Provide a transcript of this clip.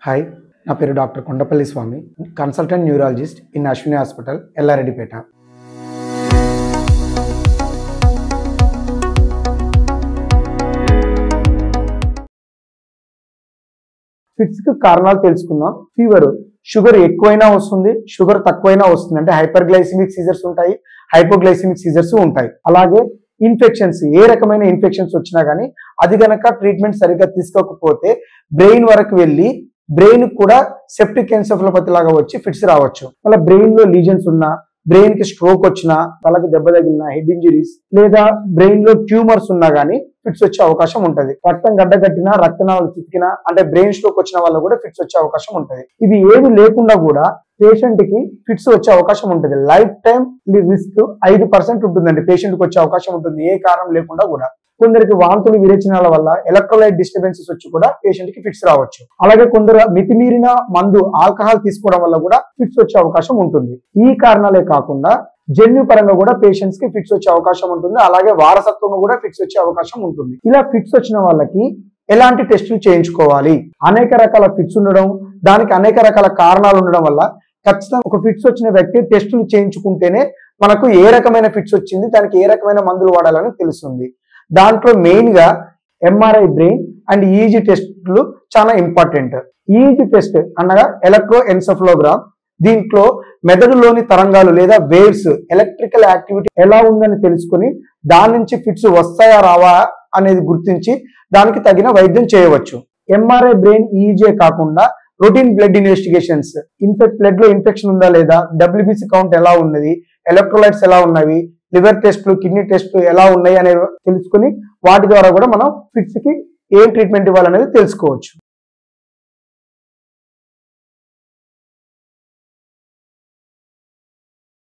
Hi, నా పేరు doctor Kondapalli Swamy, consultant neurologist in Ashwini hospital, Yellareddypet. ఫిట్స్కి కారణాలు తెలుసుకుందాం. ఫీవర్, షుగర్ ఎక్కువైనా వస్తుంది, షుగర్ తక్కువైనా వస్తుంది. అంటే హైపర్గ్లైసిమిక్ సీజర్స్ ఉంటాయి, హైపోగ్లైసిమిక్ సీజర్స్ ఉంటాయి. అలాగే ఇన్ఫెక్షన్స్, ఏ రకమైన ఇన్ఫెక్షన్స్ వచ్చినా కానీ అది గనక ట్రీట్మెంట్ సరిగ్గా తీసుకోకపోతే బ్రెయిన్ వరకు వెళ్ళి బ్రెయిన్ కూడా సెప్టిక్ ఎన్సెఫలోపతి లాగా వచ్చి ఫిట్స్ రావచ్చు. మళ్ళీ బ్రెయిన్ లో లీజన్స్ ఉన్నా, బ్రెయిన్ కి స్ట్రోక్ వచ్చినా, తలకి దెబ్బ తగిలినా, హెడ్ ఇంజరీస్ లేదా బ్రెయిన్ లో ట్యూమర్స్ ఉన్నా గానీ ఫిట్స్ వచ్చే అవకాశం ఉంటది. రక్తం గడ్డగట్టినా, రక్తనాళాలు చితికినా, అంటే బ్రెయిన్ స్ట్రోక్ వచ్చిన వాళ్ళు కూడా ఫిట్స్ వచ్చే అవకాశం ఉంటది. ఇవి ఏమి లేకుండా కూడా పేషెంట్ కి ఫిట్స్ వచ్చే అవకాశం ఉంటుంది. లైఫ్ టైం రిస్క్ 5% ఉంటుందండి పేషెంట్ కి వచ్చే అవకాశం ఉంటుంది, ఏ కారణం లేకుండా కూడా. కొందరికి వాంతులు, విరేచనాల వల్ల ఎలక్ట్రోలైట్ డిస్టర్బెన్సెస్ వచ్చి కూడా పేషెంట్ కి ఫిట్స్ రావచ్చు. అలాగే కొందరు మితిమీరిన మందు, ఆల్కహాల్ తీసుకోవడం వల్ల కూడా ఫిట్స్ వచ్చే అవకాశం ఉంటుంది. ఈ కారణాలే కాకుండా జన్యుపరంగా కూడా పేషెంట్స్ కి ఫిట్స్ వచ్చే అవకాశం ఉంటుంది. అలాగే వారసత్వంగా కూడా ఫిట్స్ వచ్చే అవకాశం ఉంటుంది. ఇలా ఫిట్స్ వచ్చిన వాళ్ళకి ఎలాంటి టెస్టులు చేయించుకోవాలి? అనేక రకాల ఫిట్స్ ఉండడం, దానికి అనేక రకాల కారణాలు ఉండడం వల్ల ఖచ్చితంగా ఒక ఫిట్స్ వచ్చిన వ్యక్తి టెస్టులు చేయించుకుంటేనే మనకు ఏ రకమైన ఫిట్స్ వచ్చింది, దానికి ఏ రకమైన మందులు వాడాలని తెలుస్తుంది. దాంట్లో మెయిన్ గా ఎంఆర్ఐ బ్రెయిన్ అండ్ ఈజీ టెస్టులు చాలా ఇంపార్టెంట్. ఈజీ టెస్ట్ అనగా ఎలక్ట్రో ఎన్సెఫలోగ్రామ్. దీంట్లో మెదడులోని తరంగాలు లేదా వేవ్స్, ఎలక్ట్రికల్ యాక్టివిటీ ఎలా ఉందని తెలుసుకుని దాని నుంచి ఫిట్స్ వస్తాయా రావా అనేది గుర్తించి దానికి తగిన వైద్యం చేయవచ్చు. ఎంఆర్ఐ బ్రెయిన్ ఈజీ కాకుండా రొటీన్ బ్లడ్ ఇన్వెస్టిగేషన్స్, బ్లడ్ లో ఇన్ఫెక్షన్ ఉందా లేదా, డబ్ల్యూబీసీ కౌంట్ ఎలా ఉన్నది, ఎలక్ట్రోలైట్స్ ఎలా ఉన్నవి, లివర్ టెస్ట్లు, కిడ్నీ టెస్ట్లు ఎలా ఉన్నాయి అనేది తెలుసుకుని వాటి ద్వారా కూడా మనం ఫిట్స్ కి ఏం ట్రీట్మెంట్ ఇవ్వాలనేది తెలుసుకోవచ్చు.